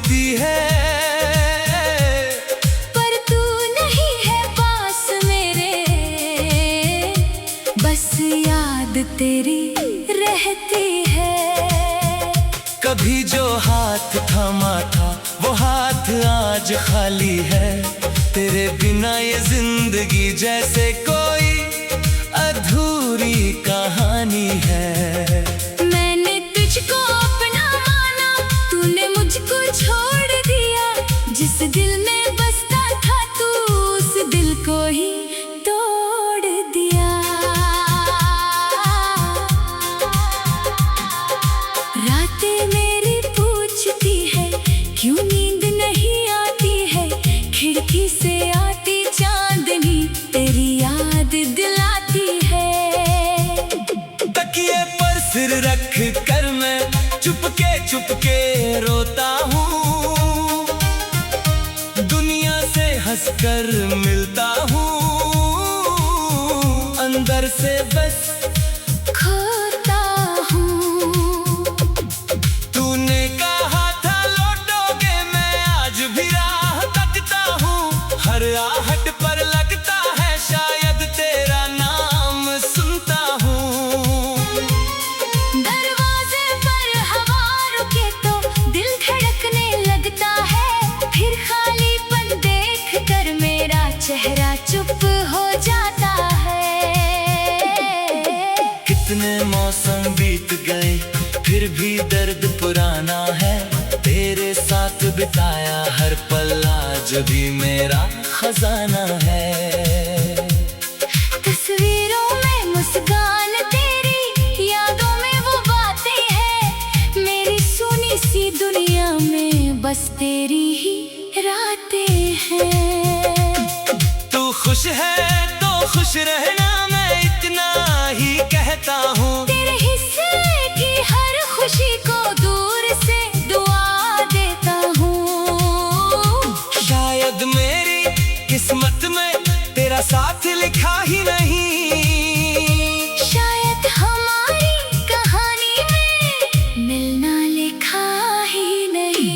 ढूंढती है, पर तू नहीं है पास मेरे, बस याद तेरी रहती है। कभी जो हाथ थामा था वो हाथ आज खाली है, तेरे बिना ये जिंदगी जैसे कोई अधूरी कहानी है। मैंने तुझको अपना माना, तूने मुझको छोड़ दिया। जिस दिल में बसता था तू उस दिल को ही तोड़ दिया। रातें मेरी पूछती है क्यों नींद नहीं आती है, खिड़की से आती चांदनी तेरी याद दिलाती है। तकिए पर सिर रख कर मैं चुपके रोता हूँ, दुनिया से हंसकर मिलता हूँ, अंदर से बस खोता हूँ। तूने कहा था लौटोगे, मैं आज भी राह तकता हूँ, हर आहट पर लगता है शायद तेरा नाम सुनता हूँ। दरवाजे पर हवा रुके तो दिल धड़कने लगता है, फिर खालीपन देख कर मेरा चेहरा चुप हो जाता है। कितने मौसम बीत गए फिर भी दर्द पुराना है, तेरे साथ बिताया हर पल आज भी मेरा खजाना है। तस्वीरों में मुस्कान तेरी, यादों में वो बातें हैं, मेरी सुनी सी दुनिया में बस तेरी ही रातें हैं। तू खुश है तो खुश रहना, मैं इतना ही कहता हूँ। तेरे हिस्से की हर खुशी को दूर से दुआ देता हूँ। शायद मेरी किस्मत में तेरा साथ लिखा ही नहीं, शायद हमारी कहानी में मिलना लिखा ही नहीं।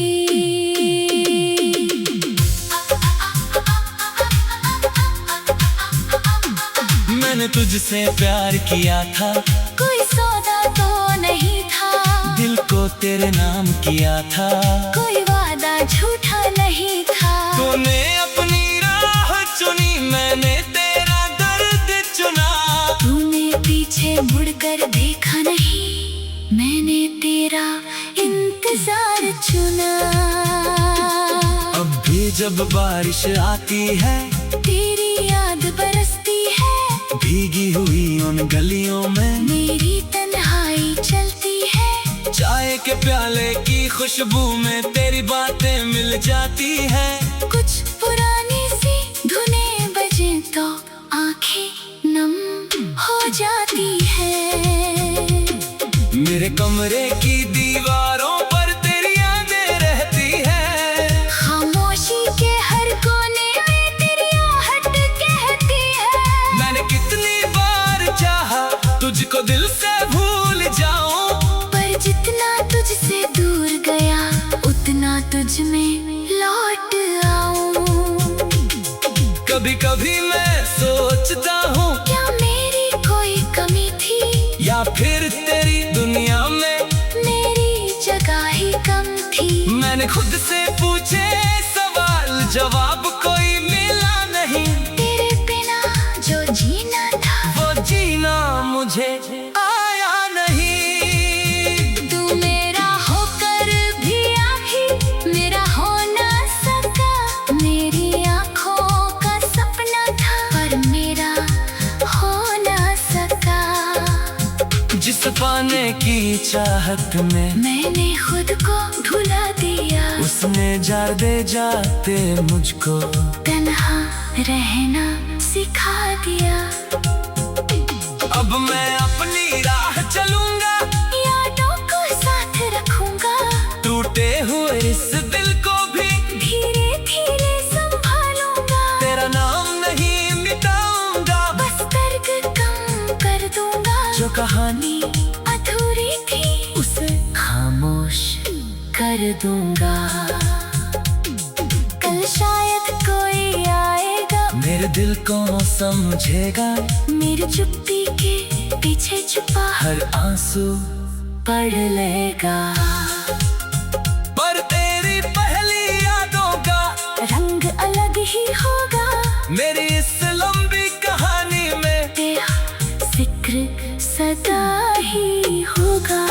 मैंने तुझसे प्यार किया था, कोई सौदा तो नहीं था, दिल को तेरे नाम किया था, कोई वादा झूठा नहीं था। तूने अपनी राह चुनी, मैंने तेरा दर्द चुना। तूने पीछे मुड़कर देखा नहीं, मैंने तेरा इंतजार चुना। अब भी जब बारिश आती है तेरी याद बरसती है, भीगी हुई उन गलियों में मेरी तन्हाई चलती है। चाय के प्याले की खुशबू में तेरी बातें मिल जाती है। कुछ पुरानी सी धुनें बजे तो आंखें नम हो जाती है। मेरे कमरे की दीवारों पर तेरी यादें रहती है, खामोशी के हर कोने में तेरी आहट कहती है। मैंने कितनी बार चाहा तुझको दिल से भूल जाऊं, पर जितना तुझसे दूर गया उतना तुझ में लौट आऊं। कभी कभी मैं सोचता हूँ क्या मेरी कोई कमी थी, या फिर तेरी दुनिया में मेरी जगह ही कम थी। मैंने खुद से पूछे सवाल, जवाब कोई मिला नहीं। तेरे बिना जो जीना था वो जीना मुझे आया नहीं। तू मेरा होकर भी आखिर मेरा हो ना सका, मेरी आंखों का सपना था पर मेरा हो ना सका। जिस पाने की चाहत में मैंने खुद को भुला दिया, उसने जाते जाते मुझको तन्हा रहना सिखा दिया। अब मैं अपनी राह चलूंगा, यादों को साथ रखूंगा, टूटे हुए इस दिल को भी धीरे धीरे संभालूंगा। तेरा नाम नहीं मिटाऊंगा, बस दर्द कम कर दूंगा। जो कहानी अधूरी थी उसे खामोश कर दूंगा। दिल कौन समझेगा। मेरी चुप्पी के पीछे छुपा हर आंसू पढ़ लेगा। पर तेरी पहली यादों का रंग अलग ही होगा। मेरी इस लंबी कहानी में तेरा जिक्र सदा ही होगा।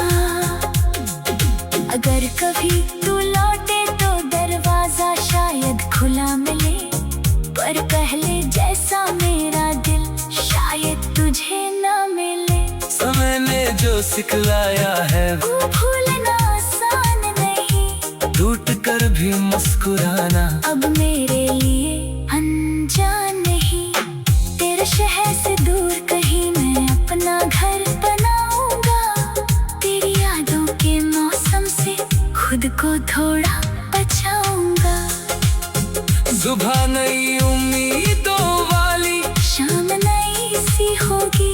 अगर कभी तू लौटे तो दरवाजा शायद खुला मिले, पर पहले जैसा मेरा दिल शायद तुझे ना मिले। समय ने जो सिखलाया है वो भूलना आसान नहीं, टूट कर भी मुस्कुराना अब मेरे लिए अनजान नहीं। तेरे शहर से दूर कहीं मैं अपना घर बनाऊंगा। तेरी यादों के मौसम से खुद को थोड़ा बचाऊंगा। सुबह नई उम्मीदों वाली, शाम नई सी होगी।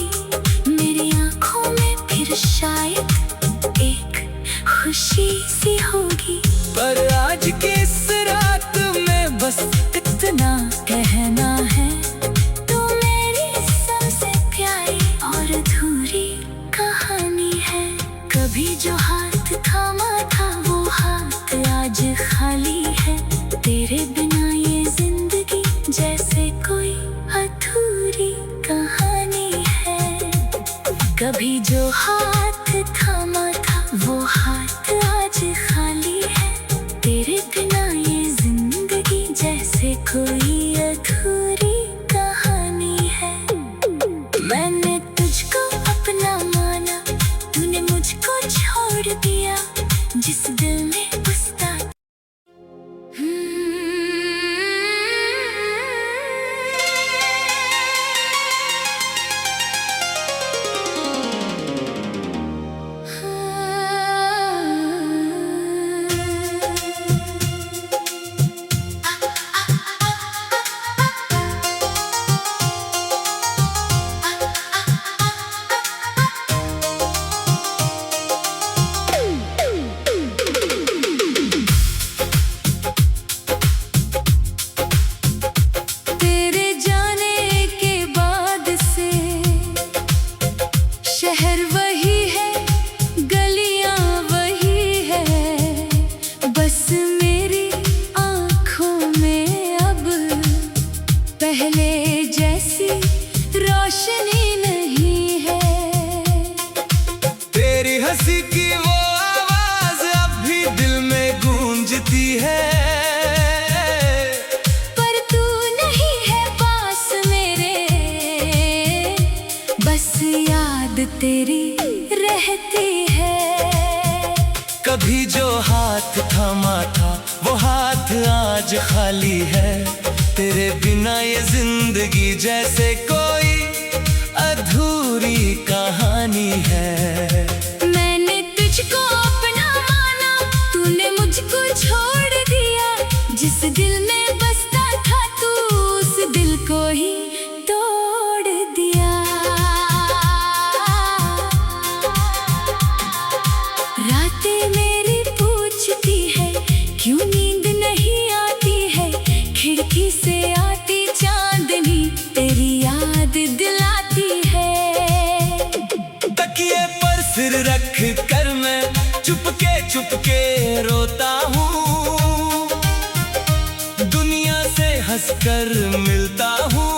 मेरी आंखों में फिर शायद एक खुशी सी होगी। पर आज की इस रात में बस इतना कहना है, तू मेरी सबसे प्यारी और अधूरी कहानी है। कभी जो हाथ थामा था वो हाथ आज खाली है। तेरे बिना ये जिंदगी जैसे कोई अधूरी कहानी है। कभी जो हाथ थामा था वो हाथ आज खाली है। तेरे बिना ये जिंदगी जैसे कोई अधूरी कहानी है। मैंने तुझको अपना माना, तूने मुझको छोड़ दिया। जिस दिल में बसता शहर वही है, गलियां वही है, बस मेरी आंखों में अब पहले जैसी रोशनी नहीं है। तेरी हंसी की वो आवाज अब भी दिल में गूंजती है। पर तू नहीं है पास मेरे, बस याद तेरी रहती है। कभी जो हाथ थामा था वो हाथ आज खाली है। तेरे बिना ये जिंदगी जैसे कोई अधूरी कहानी है। मैंने तुझको अपना माना, तूने मुझको छोड़ दिया। जिस दिल में बसता था तू उस दिल को ही तोड़ दिया। रातें मेरी पूछती है क्यों नींद नहीं आती है। खिड़की से आती चांदनी तेरी याद दिलाती है। तकिए पर सिर रख कर मैं चुपके रोता हूँ। दुनिया से हंसकर मिलता हूँ,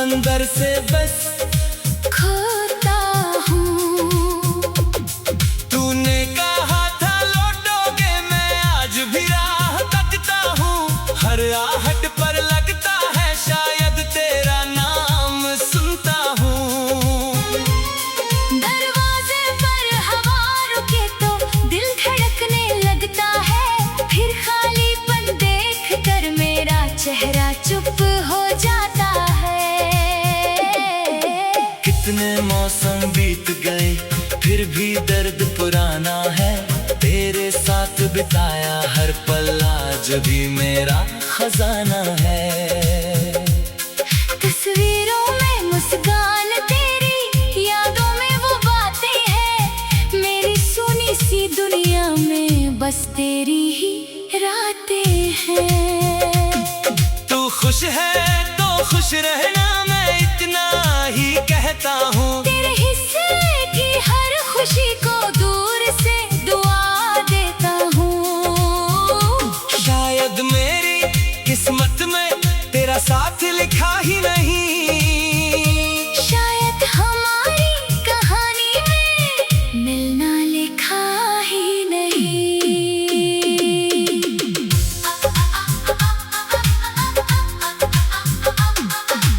अंदर से बस खोता हूँ। तूने कहा था लौटोगे, मैं आज भी राह तकता हूँ। हर आहट पर लगता है शायद तेरा नाम सुनता हूँ। दरवाजे पर हवा रुके तो दिल धड़कने लगता है। फिर खालीपन देख कर मेरा चेहरा चुप हो जाता है। कितने मौसम बीत गए फिर भी दर्द पुराना है। तेरे साथ बिताया हर पल आज भी मेरा खजाना है। तस्वीरों में मुस्कान तेरी, यादों में वो बातें हैं। मेरी सुनी सी दुनिया में बस तेरी ही रातें हैं। तू खुश है तो खुश रहना, मैं इतना ही कहता हूँ। तेरे हिस्से की हर खुशी को दूर से दुआ देता हूँ। शायद मेरी किस्मत में तेरा साथ लिखा ही नहीं, शायद हमारी कहानी में मिलना लिखा ही नहीं।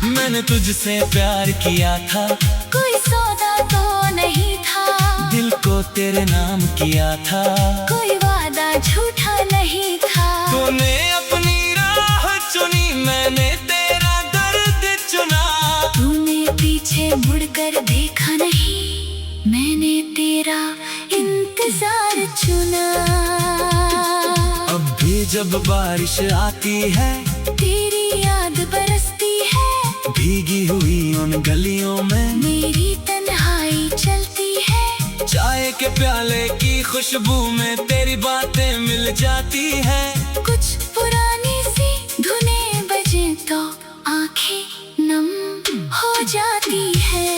मैंने तुझसे प्यार किया था, कोई सौदा तो नहीं था। दिल को तेरे नाम किया था, कोई वादा झूठा नहीं था। तूने अपनी राह चुनी, मैंने तेरा दर्द चुना। तूने पीछे मुड़कर देखा नहीं, मैंने तेरा इंतजार चुना। अब भी जब बारिश आती है, तेरी याद बरसती है। भीगी हुई उन गलियों में मेरी तन्हाई चलती है। चाय के प्याले की खुशबू में तेरी बातें मिल जाती है। कुछ पुरानी सी धुनें बजे तो आंखें नम हो जाती है।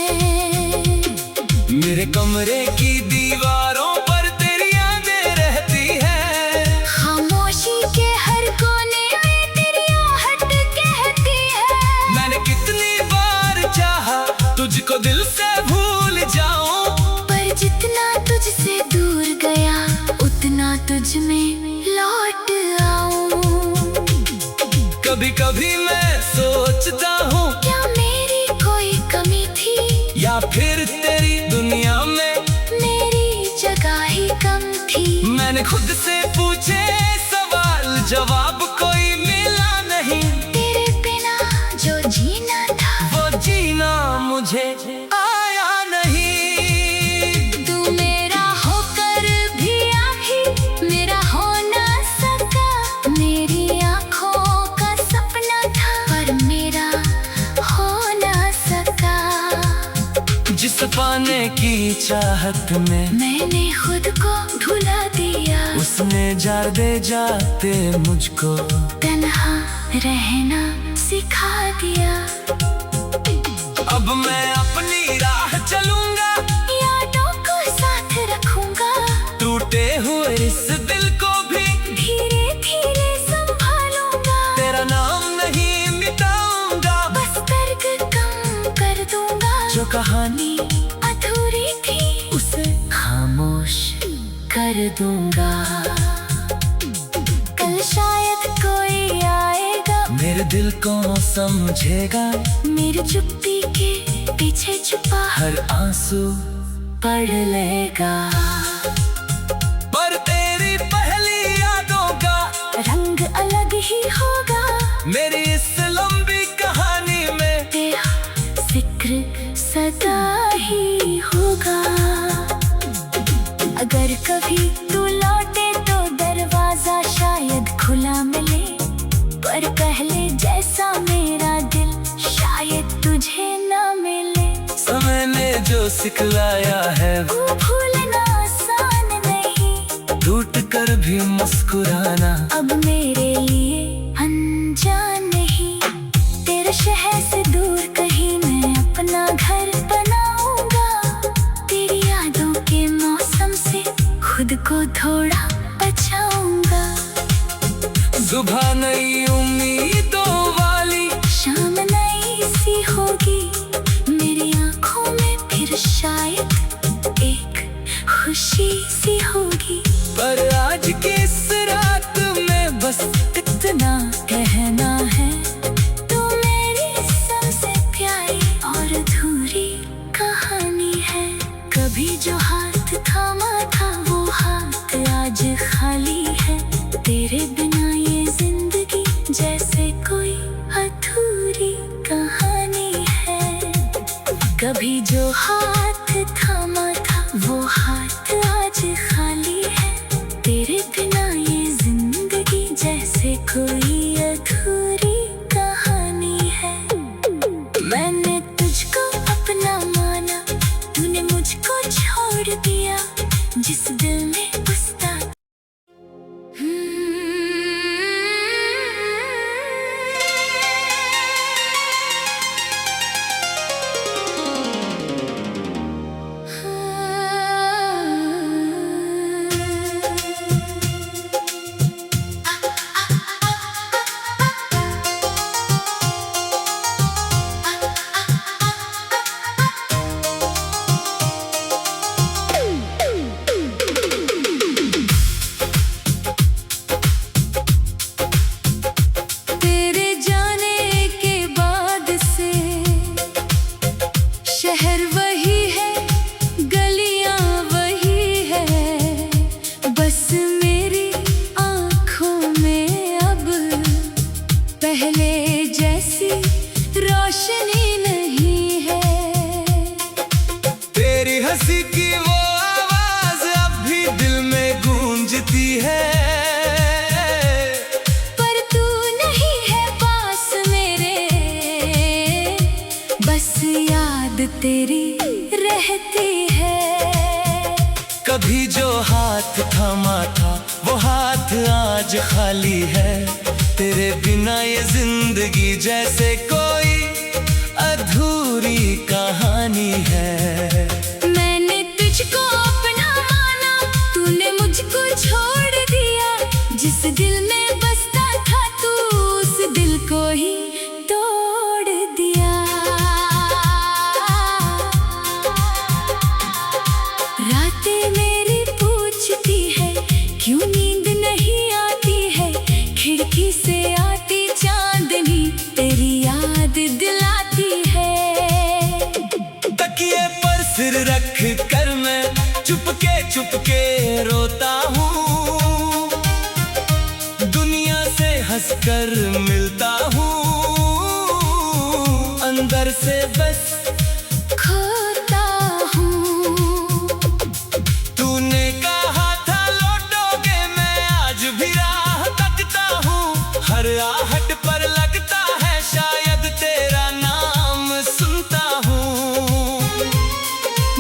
मेरे कमरे की दीवारों पर तेरी यादें रहती है। खामोशी के हर कोने में तेरी आहट कहती है। मैंने कितनी बार चाहा तुझको दिल से भूल जाऊं, पर जितना तुझसे दूर गया उतना तुझ में लौट आऊं। कभी कभी मैं सोचता हूँ, क्या मेरी कोई कमी थी, या फिर तेरी दुनिया में मेरी जगह ही कम थी। मैंने खुद से पूछे सवाल, जवाब कोई मिला नहीं। तेरे बिना जो जीना था, वो जीना मुझे आया नहीं। तू मेरा होकर भी आही मेरा हो ना सका। मेरी आँखों का सपना था पर मेरा हो ना सका। जिस पाने की चाहत में मैंने खुद को भुला दिया, उसने जाते जाते मुझको तन्हा रहना सिखा दिया। अब मैं अपनी राह चलूंगा, यादों को साथ रखूंगा। टूटे हुए इस दिल को भी धीरे धीरे संभालूंगा। तेरा नाम नहीं मिटाऊंगा, बस दर्द कम कर दूंगा। जो कहानी अधूरी थी उसे खामोश कर दूंगा। कल शायद कोई आएगा, मेरे दिल को समझेगा। मेरी चुप्पी के पीछे छुपा हर आंसू पढ़ लेगा। पर तेरी पहली यादों का रंग अलग ही होगा। मेरी इस लंबी कहानी में तेरा जिक्र सदा ही होगा। अगर कभी तू लौटे तो दरवाजा शायद खुला मिले, पर पहले जैसा मेरा दिल शायद तुझे ना मिले। समय ने जो सिखलाया है वो भूलना आसान नहीं, टूट कर भी मुस्कुराना अब मेरे लिए अनजान नहीं। तेरे शहर से दूर कहीं मैं अपना घर बनाऊंगा। तेरी यादों के मौसम से खुद को थोड़ा बचाऊंगा। सुबह नई उम्मीदों वाली, शाम नई सी होगी। मेरी आंखों में फिर शायद एक खुशी सी होगी। पर आज की इस रात में बस इतना कहना है, तू मेरी सबसे प्यारी और अधूरी कहानी है। कभी जो हाथ थामा था वो हाथ आज खाली है। तेरे बिना ये जिंदगी जैसे कोई अधूरी कहानी है। कभी जो हाथ थामा था वो हाथ आज खाली है। तेरे बिना ये जिंदगी जैसे कोई अधूरी कहानी है। मैंने तुझको अपना माना, तूने मुझको छोड़ दिया। जिस दिल में बसता तेरी रहती है। कभी जो हाथ थामा था वो हाथ आज खाली है। तेरे बिना ये जिंदगी जैसे कोई अधूरी कहानी है। मैंने तुझको अपना माना, तूने मुझको छोड़ दिया। जिस दिल में बसता था तू उस दिल को ही तोड़ दिया। रातें मेरी पूछती है क्यों नींद नहीं आती है। खिड़की से आती चांदनी तेरी याद दिलाती है। तकिए पर सिर रख कर मैं चुपके रोता हूँ। दुनिया से हंसकर मिलता हूँ, अंदर से बस खोता हूँ। तूने कहा था लौटोगे, मैं आज भी राह तकता हूँ। हर आहट पर लगता है शायद तेरा नाम सुनता हूँ।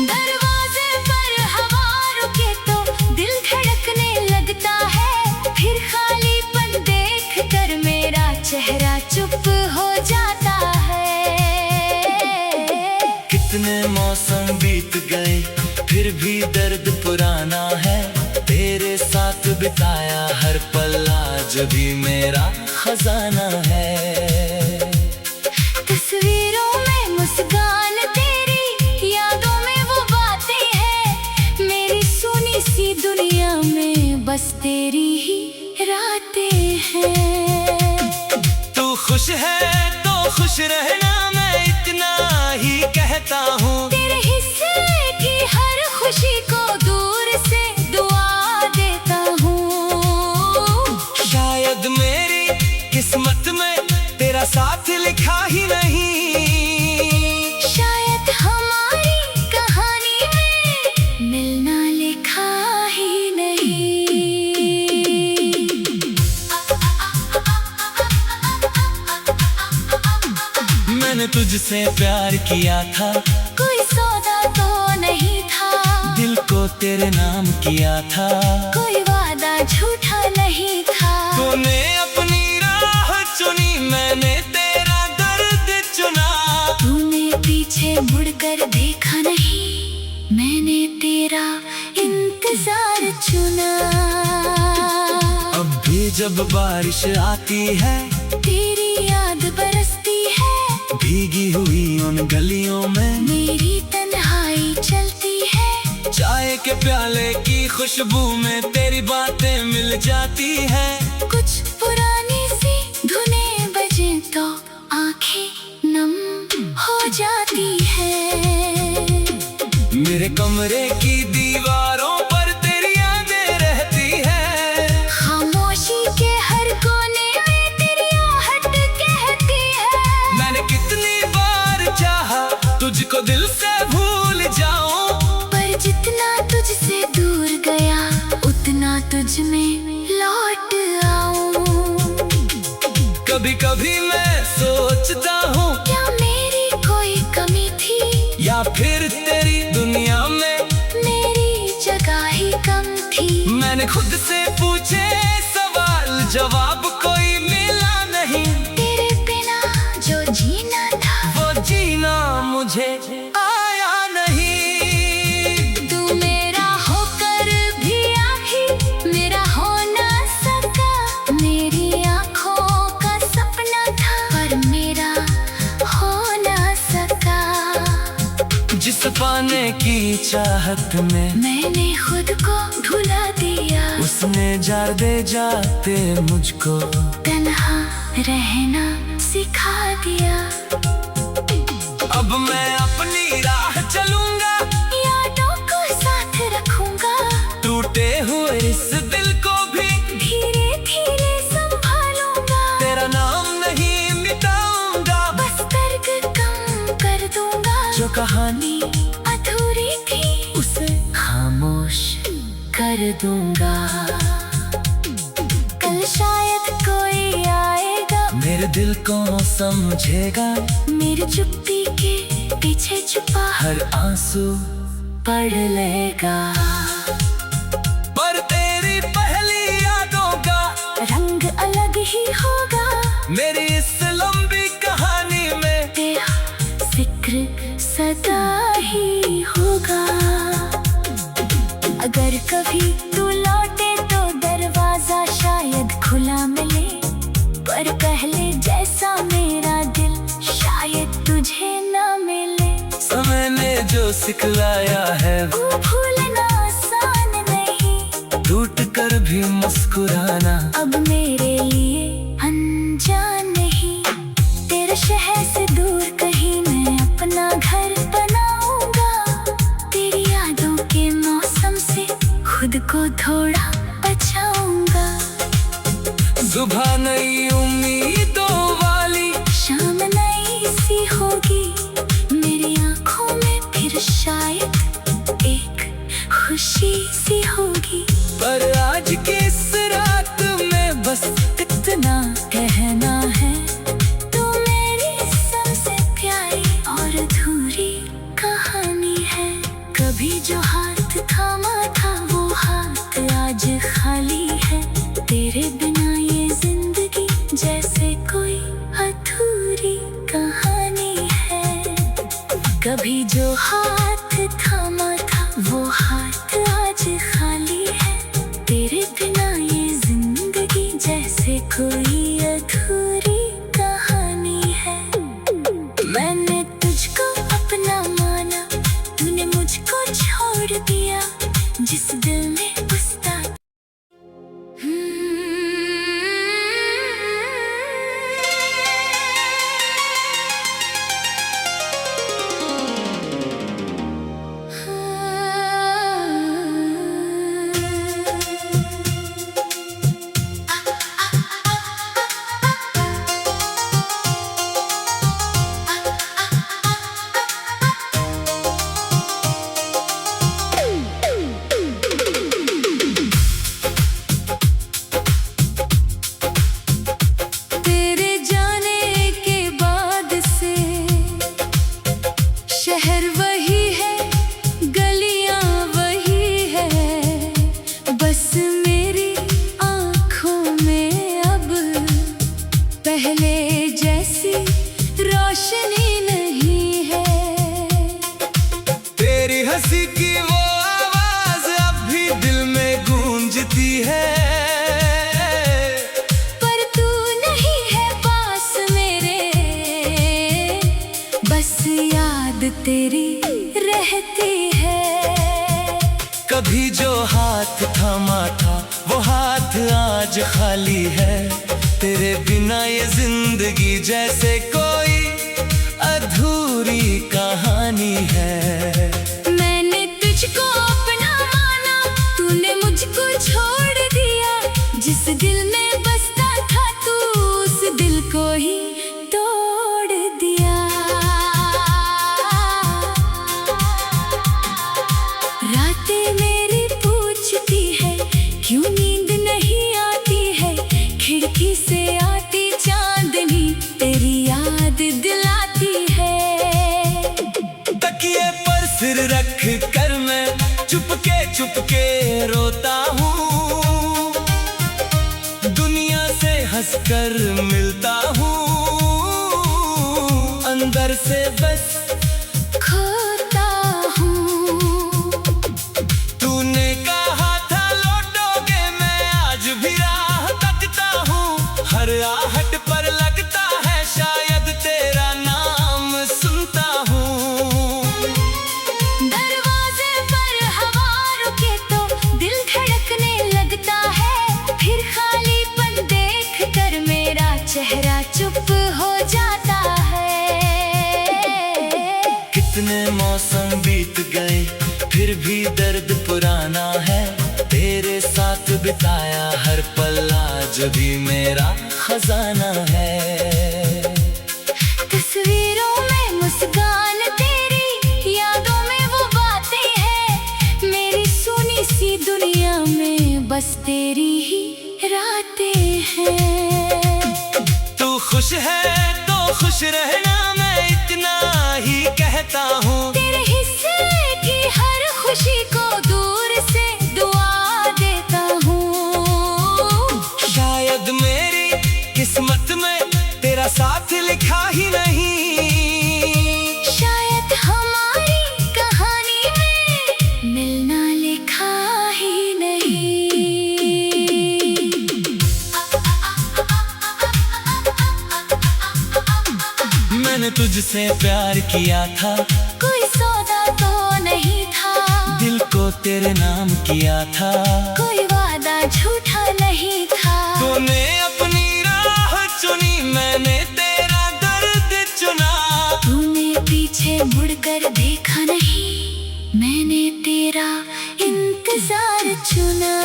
दरवाजे पर हवा रुके तो दिल धड़कने लगता है। फिर खालीपन देख कर मेरा चेहरा चुप हो जाता है। कितने मौसम बीत गए फिर भी दर्द पुराना है। तेरे साथ बिताया हर पल आज भी मेरा खजाना है। तस्वीरों में मुस्कान तेरी, यादों में वो बातें हैं। मेरी सुनी सी दुनिया में बस तेरी ही रातें हैं। तू खुश है तो खुश रहना, मैं इतना ही कहता हूँ। तेरे हिस्से की हर खुशी को दूर से दुआ देता हूँ। शायद मेरी किस्मत में तेरा साथ लिखा ही नहीं। शायद हमारी कहानी में मिलना लिखा ही नहीं। मैंने तुझसे प्यार किया था, कोई सौदा तो नहीं था। दिल को तेरे नाम किया था, कोई वादा झूठा नहीं था। तूने अपनी राह चुनी, मैंने तेरा दर्द चुना। तूने पीछे मुड़कर देखा नहीं, मैंने तेरा इंतजार चुना। अब भी जब बारिश आती है तेरी याद बरसती है। भीगी हुई उन गलियों में मेरी तन्हाई चलती है। चाय के प्याले की खुशबू में तेरी बातें मिल जाती है। कुछ पुरानी सी धुनें बजे तो आंखें नम हो जाती है। मेरे कमरे की दीवारों पर तेरी यादें रहती है। खामोशी के हर कोने में तेरी आहट कहती है। मैंने कितनी बार चाहा तुझको दिल से भूल जाऊं, पर जितना तुझसे दूर गया उतना तुझ में लौट आऊं। कभी कभी मैं सोचता हूँ क्या मेरी कोई कमी थी, या फिर तेरी दुनिया में मेरी जगह ही कम थी। मैंने खुद से पूछे सवाल, जवाब कोई मिला नहीं। तेरे बिना जो जीना था वो जीना मुझे आया नहीं। तू मेरा होकर भी आखिर मेरा हो ना सका। मेरी आंखों का सपना था पर मेरा हो ना सका। जिस पाने की चाहत में मैंने खुद को भुला दिया। उसने जाते जाते मुझको तन्हा रहना सिखा दिया। अब मैं अपनी राह चलूंगा, यादों को साथ रखूंगा। टूटे हुए इस दिल को भी धीरे धीरे संभालूंगा। तेरा नाम नहीं मिटाऊंगा, बस दर्द कम कर दूंगा। जो कहानी अधूरी थी उसे खामोश कर दूंगा। कल शायद कोई आएगा मेरे दिल को समझेगा। मेरी चुप्पी के पीछे छुपा हर आंसू पढ़ लेगा। पर तेरी पहली यादों का रंग अलग ही होगा। मेरी इस लंबी कहानी में तेरा जिक्र सदा ही होगा। अगर कभी तू लौटे तो दरवाजा शायद खुला मिले, पर पहले जैसा मेरा दिल शायद तुझे ना मिले। समय ने जो सिखलाया है वो भूलना आसान नहीं, टूट कर भी मुस्कुराना अब मेरे लिए अनजान नहीं। तेरे शहर से दूर कहीं मैं अपना घर बनाऊंगा। तेरी यादों के मौसम से खुद को थोड़ा बचाऊंगा। सुबह नई उम्मीदों वाली, शाम नई सी होगी, मेरी आंखों में फिर शायद एक खुशी सी होगी। पर आज की इस रात में बस इतना कहना है, तू मेरी सबसे प्यारी और अधूरी कहानी है। कभी जो हाथ थामा था वो हाथ आज खाली है। तेरे बिना ये जिंदगी जैसे कोई अधूरी कहानी है। कभी जो हाथ थामा था वो हाथ आज खाली है। तेरे बिना ये जिंदगी जैसे कोई अधूरी कहानी है। मैंने तुझको अपना माना, तूने मुझको छोड़ दिया। जिस दिल में बसता शहर वही है, गलियां वही है, बस मेरी आंखों में अब पहले जैसी रोशनी नहीं है। तेरी हंसी की वो आवाज अब भी दिल में गूंजती है। पर तू नहीं है पास मेरे, बस याद तेरी रहती है। कभी जो हाथ थामा था वो हाथ आज खाली है। तेरे बिना ये जिंदगी जैसे कोई अधूरी कहानी है। मैंने तुझको अपना माना, तूने मुझको छोड़ दिया। जिस दिल में बसता था तू उस दिल को ही तोड़ दिया। रातें मेरी पूछती है क्यों नींद नहीं आती है। खिड़की से आती चांदनी तेरी याद दिलाती है। तकिए पर सिर रख कर मैं चुपके रोता हूँ। दुनिया से हंसकर मिलता हूँ, अंदर से बस खोता हूँ। तूने कहा था लौटोगे, मैं आज भी राह तकता हूँ। हर आहट पर लगता है शायद तेरा नाम सुनता हूँ। दरवाजे पर हवा रुके तो दिल धड़कने लगता है। फिर खालीपन देख कर मेरा चेहरा चुप हो जाता है। कितने मौसम बीत गए फिर भी दर्द पुराना है। तेरे साथ बिताया हर पल आज भी मेरा खजाना है। तस्वीरों में मुस्कान तेरी, यादों में वो बातें हैं। मेरी सुनी सी दुनिया में बस तेरी ही रातें हैं। तू खुश है तो खुश रहना, मैं इतना ही कहता देता हूँ। तेरे हिस्से की हर खुशी को दूर से दुआ देता हूँ। शायद मेरी किस्मत में तेरा साथ लिखा ही नहीं, शायद हमारी कहानी में मिलना लिखा ही नहीं। मैंने तुझसे प्यार किया था, कोई सौदा तो नहीं था, दिल को तेरे नाम किया था, कोई वादा झूठा नहीं था। तूने अपनी राह चुनी, मैंने तेरा दर्द चुना। तूने पीछे मुड़कर देखा नहीं, मैंने तेरा इंतजार चुना।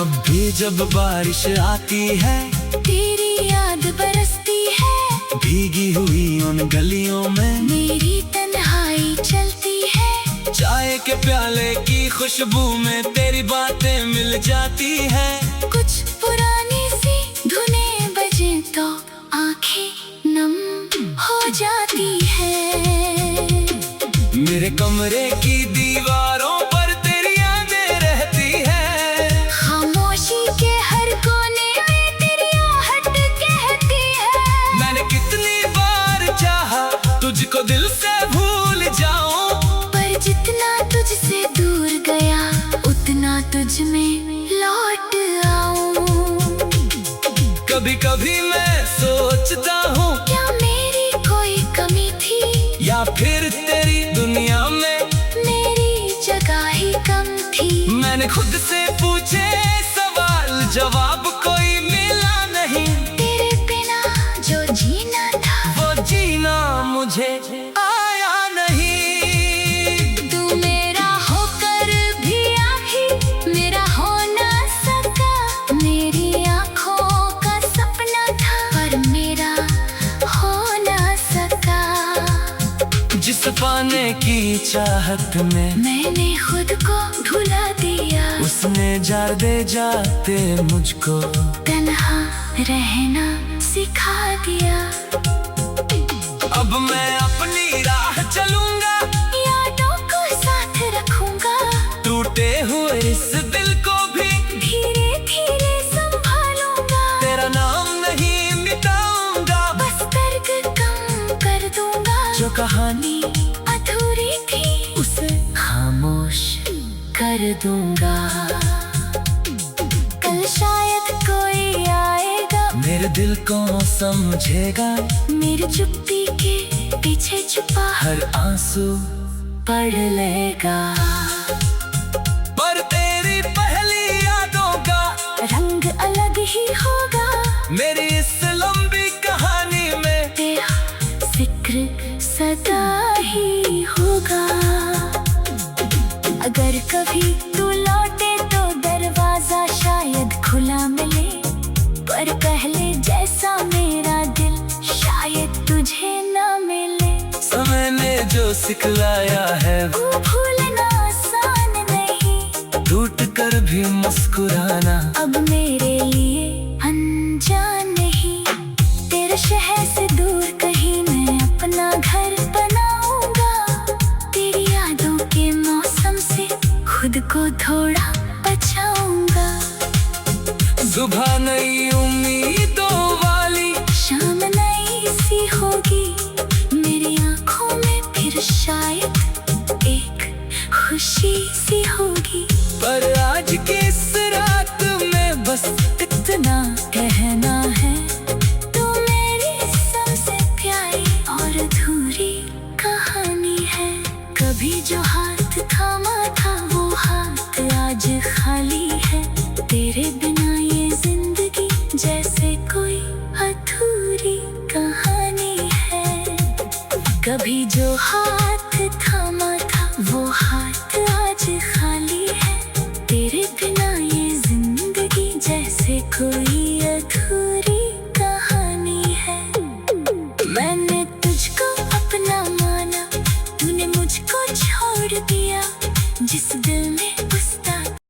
अब भी जब बारिश आती है, तेरी याद बरसती है, भीगी हुई उन गलियों में मेरी तन्हाई चलती है। चाय के प्याले की खुशबू में तेरी बातें मिल जाती है। कुछ पुरानी सी धुनें बजे तो आंखें नम हो जाती है। मेरे कमरे की दीवारों पर तेरी यादें रहती है, खामोशी के हर कोने में तेरी आहट कहती है। मैंने कितनी बार चाहा तुझको दिल से भूल जाऊं, पर जितना तुझसे दूर गया उतना तुझ में लौट आऊं। कभी कभी मैं सोचता हूँ, क्या मेरी कोई कमी थी, या फिर तेरी दुनिया में मेरी जगह ही कम थी। मैंने खुद से पूछे सवाल, जवाब कोई मिला नहीं। तेरे बिना जो जीना था, वो जीना मुझे आया नहीं। तू मेरा होकर भी आखिर मेरा हो ना सका। मेरी आंखों का सपना था, पर मेरा हो ना सका। जिस पाने की चाहत में मैंने खुद को भुला दिया, उसने जाते जाते मुझको तन्हा रहना सिखा दिया। अब मैं अपनी राह चलूंगा, यादों को साथ रखूंगा, टूटे हुए इस दिल को भी धीरे धीरे संभालूंगा। तेरा नाम नहीं मिटाऊंगा, बस दर्द कम कर दूंगा। जो कहानी अधूरी थी उसे खामोश कर दूंगा। कल शायद कोई आएगा, मेरे दिल को समझेगा, मेरी चुप्पी के पीछे छुपा हर आंसू पढ़ लेगा। पर तेरी पहली यादों का रंग अलग ही होगा, मेरी इस लंबी कहानी में तेरा जिक्र सदा ही होगा। अगर कभी तू लौटे तो दरवाजा शायद खुला मिले, पर पहले जैसा मेरा दिल शायद तुझे ना मिले। समय ने जो सिखलाया है वो भूलना आसान नहीं, टूट कर भी मुस्कुराना अब मेरे लिए अनजान नहीं। तेरे शहर से दूर कहीं मैं अपना घर बनाऊंगा, तेरी यादों के मौसम से खुद को थोड़ा बचाऊंगा। सुबह नई उम्मीदों वाली, शाम नई सी होगी, मेरी आंखों में फिर शायद एक खुशी सी होगी। पर आज की इस रात में बस इतना कहना है, तू मेरी सबसे प्यारी और अधूरी कहानी है। कभी जो हाथ थामा था वो हाथ आज खाली है, तेरे बिना ये जिंदगी जैसे कोई अधूरी कहानी है। कभी जो हाथ